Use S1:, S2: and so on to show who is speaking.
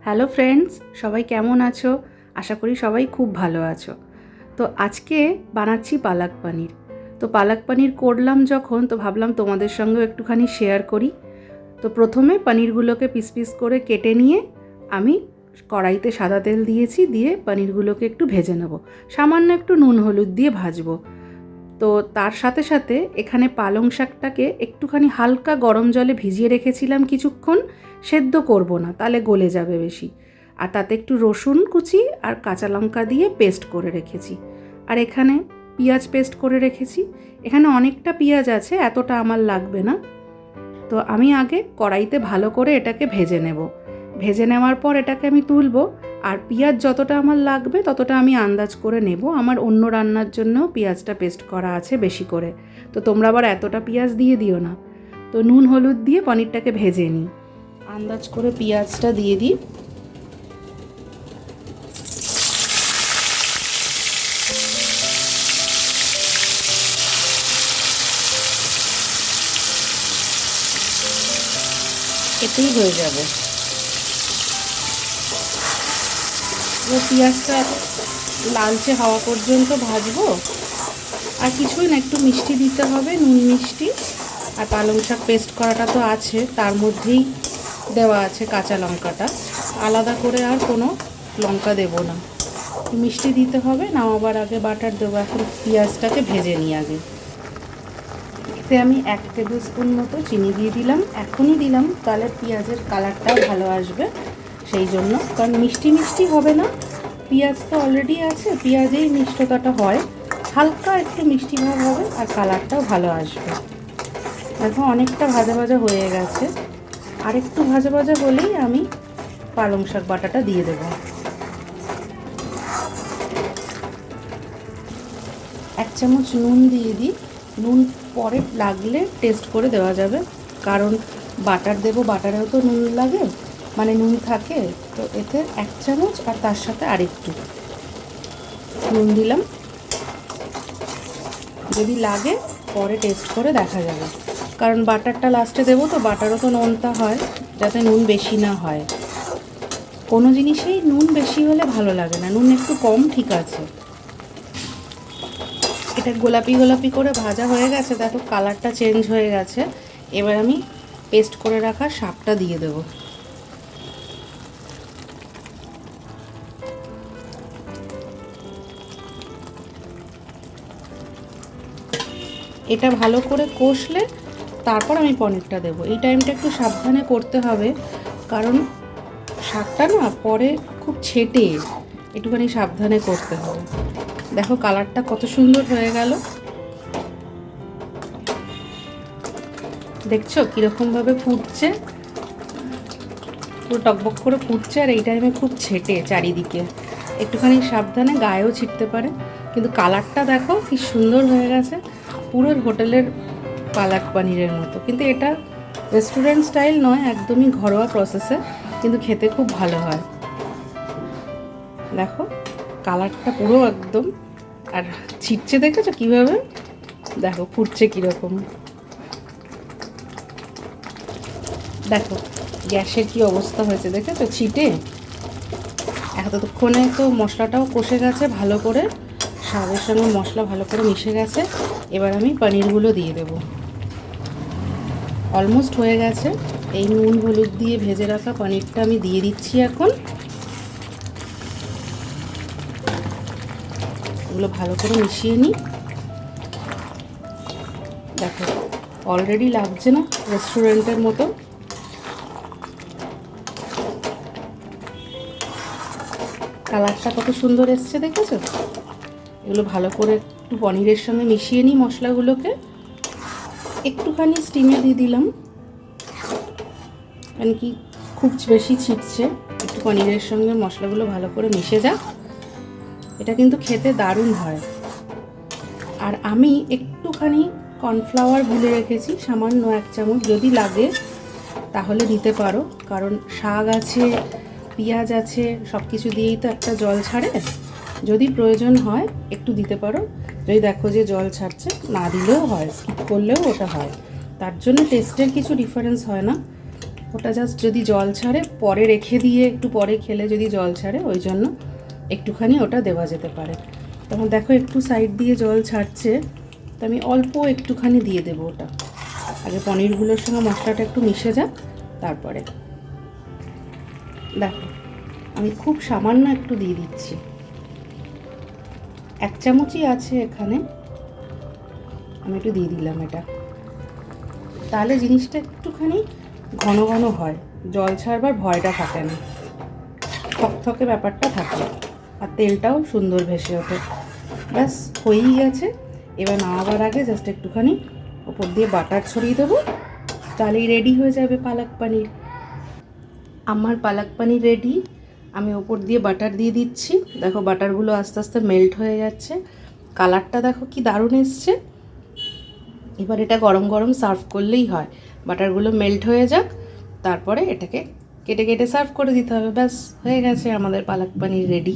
S1: Hello friends, সবাই কেমন আছো? আশা করি সবাই খুব ভালো আছো। তো আজকে বানাচ্ছি পালক পনির। তো পালক পনির করলাম যখন, তো ভাবলাম তোমাদের সঙ্গেও একটুখানি শেয়ার করি। তো প্রথমে পনিরগুলোকে পিস পিস করে কেটে নিয়ে আমি কড়াইতে সাদা তেল দিয়েছি, দিয়ে পনিরগুলোকে একটু ভেজে নেব। সামান্য একটু নুন হলুদ দিয়ে ভাজবো। তো তার সাথে সাথে এখানে পালং শাকটাকে একটুখানি হালকা গরম জলে ভিজিয়ে রেখেছিলাম কিছুক্ষণ। সেদ্ধ করব না, তাহলে গলে যাবে বেশি। আর তাতে একটু রসুন কুচি আর কাঁচা লঙ্কা দিয়ে পেস্ট করে রেখেছি। আর এখানে পেঁয়াজ পেস্ট করে রেখেছি। এখানে অনেকটা পেঁয়াজ আছে, এতটা আমার লাগবে না। তো আমি আগে কড়াইতে ভালো করে এটাকে ভেজে নেব। ভেজে নেওয়ার পর এটাকে আমি তুলব। আর পেঁয়াজ যতটা আমার লাগবে ততটা আমি আন্দাজ করে নেব। আমার অন্য রান্নার জন্য পেঁয়াজটা পেস্ট করা আছে বেশি করে। তো তোমরা আবার এতটা পেঁয়াজ দিয়ে দিও না। তো নুন হলুদ দিয়ে পনিরটাকে ভেজে নিই। আন্দাজ করে পেঁয়াজটা দিয়ে দিই। এতেই হয়ে যাবে। পেঁয়াজটা লালচে হওয়া পর্যন্ত ভাজবো। আর কিছুই না, একটু মিষ্টি দিতে হবে, নুন মিষ্টি। আর পালং শাক পেস্ট করাটা তো আছে, তার মধ্যেই দেওয়া আছে কাঁচা লঙ্কাটা। আলাদা করে আর কোনো লঙ্কা দেব না। মিষ্টি দিতে হবে, নামাবার আগে বাটার দেবো। এখন পেঁয়াজটাকে ভেজে নিই আগে। এতে আমি 1 টেবিল স্পুন মতো চিনি দিয়ে দিলাম। এখনই দিলাম, তাহলে পেঁয়াজের কালারটাও ভালো আসবে। সেই জন্য, কারণ মিষ্টি মিষ্টি হবে না, পেঁয়াজ তো অলরেডি আছে, পেঁয়াজেই মিষ্টতাটা হয়। হালকা একটু মিষ্টি ভাব হবে আর কালারটাও ভালো আসবে। এখন অনেকটা ভাজা ভাজা হয়ে গেছে। আর একটু ভাজা ভাজা হলেই আমি পালং শাক বাটাটা দিয়ে দেব। 1 চামচ নুন দিয়ে দিই। নুন পরে লাগলে টেস্ট করে দেওয়া যাবে, কারণ বাটার দেবো, বাটারেও তো নুন লাগে, মানে নুন থাকে। তো এতে 1 চামচ আর তার সাথে আরেকটু নুন দিলাম। যদি লাগে পরে টেস্ট করে দেখা যাবে, কারণ বাটারটা লাস্টে দেবো, তো বাটারও তো নোনতা হয়, যাতে নুন বেশি না হয়। কোনো জিনিসেই নুন বেশি হলে ভালো লাগে না, নুন একটু কম ঠিক আছে। এটা গোলাপি গোলাপি করে ভাজা হয়ে গেছে, দেখো কালারটা চেঞ্জ হয়ে গেছে। এবার আমি পেস্ট করে রাখা শাকটা দিয়ে দেবো। এটা ভালো করে কষলে তারপর আমি পনিরটা দেবো। এই টাইমটা একটু সাবধানে করতে হবে, কারণ শাকটা না পরে খুব ছেটে, একটুখানি সাবধানে করতে হবে। দেখো কালারটা কত সুন্দর হয়ে গেল, দেখছো কীরকমভাবে ফুটছে, পুরো টকবক করে ফুটছে। আর এই টাইমে খুব ছেটে চারিদিকে, একটুখানি সাবধানে, গায়েও ছিটতে পারে। কিন্তু কালারটা দেখো কি সুন্দর হয়ে গেছে, পুরো হোটেলের পালক পনিরের মতো। কিন্তু এটা রেস্টুরেন্ট স্টাইল নয়, একদমই ঘরোয়া প্রসেসে, কিন্তু খেতে খুব ভালো হয়। দেখো কালারটা পুরো একদম, আর ছিটছে দেখেছো কীভাবে, দেখো ফুটছে কীরকম। দেখো গ্যাসের কি অবস্থা হয়েছে দেখেছো, ছিটে। এতক্ষণে তো মশলাটাও কষে গেছে ভালো করে, শাকের সঙ্গে মশলা ভালো করে মিশে গেছে। এবার আমি পনিরগুলো দিয়ে দেব। অলমোস্ট হয়ে গেছে। এই নুন হলুদ দিয়ে ভেজে রাখা পনিরটা আমি দিয়ে দিচ্ছি এখন। এগুলো ভালো করে মিশিয়ে নিই। দেখো অলরেডি লাগছে না রেস্টুরেন্টের মতো। কালারটা কত সুন্দর এসছে দেখেছো। এগুলো ভালো করে একটু পনিরের সঙ্গে মিশিয়ে নিই মশলাগুলোকে। একটুখানি স্টিমে দিয়ে দিলাম, কারণ কি খুব বেশি ছিটছে। একটু পনিরের সঙ্গে মশলাগুলো ভালো করে মিশে যাক। এটা কিন্তু খেতে দারুণ হয়। আর আমি একটুখানি কর্নফ্লাওয়ার গুলে রেখেছি, সামান্য 1 চামচ, যদি লাগে তাহলে দিতে পারো, কারণ শাক আছে, পেঁয়াজ আছে, সব কিছু দিয়েই তো একটা জল ছাড়ে। যদি প্রয়োজন হয় একটু দিতে পারো। যদি দেখো যে জল ছাড়ছে, না দিলেও হয়, স্কিপ করলেও ওটা হয়। তার জন্য টেস্টের কিছু ডিফারেন্স হয় না, ওটা জাস্ট যদি জল ছাড়ে পরে রেখে দিয়ে একটু পরে খেলে যদি জল ছাড়ে, ওই জন্য একটুখানি ওটা দেওয়া যেতে পারে। তখন দেখো একটু সাইড দিয়ে জল ছাড়ছে, তো আমি অল্প একটুখানি দিয়ে দেবো ওটা। আগে পনিরগুলোর সঙ্গে মশলাটা একটু মিশে যাক, তারপরে দেখো আমি খুব সামান্য একটু দিয়ে দিচ্ছি, 1 চামচই আছে এখানে, আমি একটু দিয়ে দিলাম এটা। তাহলে জিনিসটা একটুখানি ঘন ঘন হয়, জল ছাড়বার ভয়টা থাকে না, থকথকে ব্যাপারটা থাকে, আর তেলটাও সুন্দর ভেসে ওঠে। ব্যাস হয়েই গেছে। এবার নামাবার আগে জাস্ট একটুখানি ওপর দিয়ে বাটার ছড়িয়ে দেবো, তাহলেই রেডি হয়ে যাবে পালক পনির। আমার পালক পনির রেডি। আমি ওপর দিয়ে বাটার দিয়ে দিচ্ছি। দেখো বাটারগুলো আস্তে আস্তে মেল্ট হয়ে যাচ্ছে, কালারটা দেখো কি দারুণ এসছে। এবার এটা গরম গরম সার্ভ করলেই হয়। বাটারগুলো মেল্ট হয়ে যাক, তারপরে এটাকে কেটে কেটে সার্ভ করে দিতে হবে। ব্যাস হয়ে গেছে আমাদের পালক পনির রেডি।